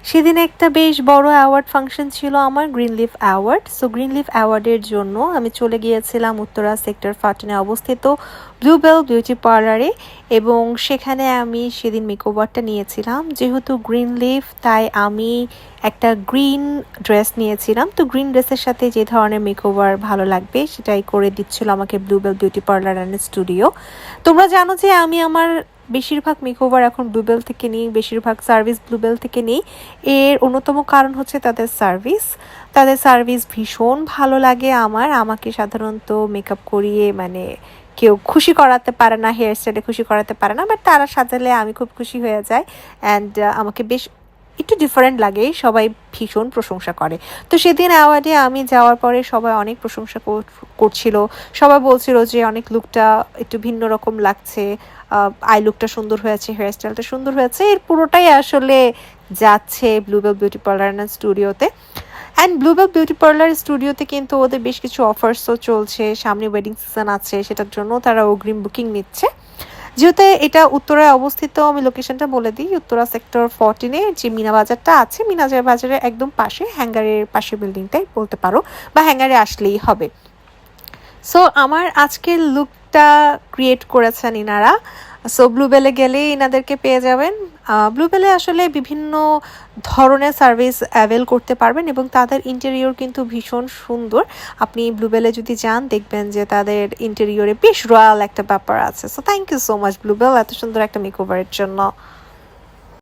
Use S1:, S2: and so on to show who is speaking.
S1: সেদিন একটা বেশ বড় অ্যাওয়ার্ড ফাংশন ছিল আমার, green leaf award. So green leaf অ্যাওয়ার্ডের জন্য আমি চলে গিয়েছিলাম উত্তরা সেক্টর 14 অবস্থিত ব্লুবেল বিউটি পার্লারে, এবং সেখানে আমি সেদিন মেকওভারটা নিয়েছিলাম। যেহেতু গ্রিন লিফ, তাই আমি একটা গ্রিন ড্রেস নিয়েছিলাম। তো গ্রিন ড্রেসের সাথে যে ধরনের মেকওভার ভালো লাগবে সেটাই করে দিচ্ছিল আমাকে bluebell beauty parlour and studio. তোমরা জানো যে আমি আমার বেশিরভাগ মেকওভার এখন ব্লুবেল থেকে নিই, বেশিরভাগ সার্ভিস ব্লুবেল থেকে নিই। এর অন্যতম কারণ হচ্ছে তাদের সার্ভিস ভীষণ ভালো লাগে আমাকে সাধারণত মেকআপ করিয়ে মানে কেউ খুশি করাতে পারে না, হেয়ার স্টাইলে খুশি করাতে পারে না, বাট তারা সাজালে আমি খুব খুশি হয়ে যাই। অ্যান্ড আমাকে বেশ একটু ডিফারেন্ট লাগে, সবাই ভীষণ প্রশংসা করে। তো সেদিন অ্যাওয়ার্ডে আমি যাওয়ার পরে সবাই অনেক প্রশংসা করছিল। সবাই বলছিল যে অনেক লুকটা একটু ভিন্ন রকম লাগছে, আই লুকটা সুন্দর হয়েছে, হেয়ার স্টাইলটা সুন্দর হয়েছে। এর পুরোটাই আসলে যাচ্ছে ব্লুবেল বিউটি পার্লার অ্যান্ড স্টুডিওতে। অ্যান্ড ব্লুবেল বিউটি পার্লার স্টুডিওতে কিন্তু ওদের বেশ কিছু অফার্সও চলছে, সামনে ওয়েডিং সিজন আছে, সেটার জন্য তারা অগ্রিম বুকিং নিচ্ছে। যেহেতু এটা উত্তরায় অবস্থিত, আমি লোকেশনটা বলে দিই, উত্তরা সেক্টর 14-এ যে মিনা বাজারটা আছে, মিনা বাজারের একদম পাশে, হ্যাঙ্গারের পাশে বিল্ডিংটাই বলতে পারো, বা হ্যাঙ্গারে আসলেই হবে। সো আমার আজকের লুকটা ক্রিয়েট করেছেন ইনারা। সো ব্লুবেলে গেলেই ইনাদেরকে পেয়ে যাবেন। ব্লুবেলে আসলে বিভিন্ন ধরনের সার্ভিস অ্যাভেল করতে পারবেন, এবং তাদের ইন্টেরিয়র কিন্তু ভীষণ সুন্দর। আপনি ব্লুবেলে যদি যান দেখবেন যে তাদের ইন্টেরিয়রে বেশ রয়্যাল একটা ব্যাপার আছে। So thank you so much Bluebell এত সুন্দর একটা মেকওভারের জন্য।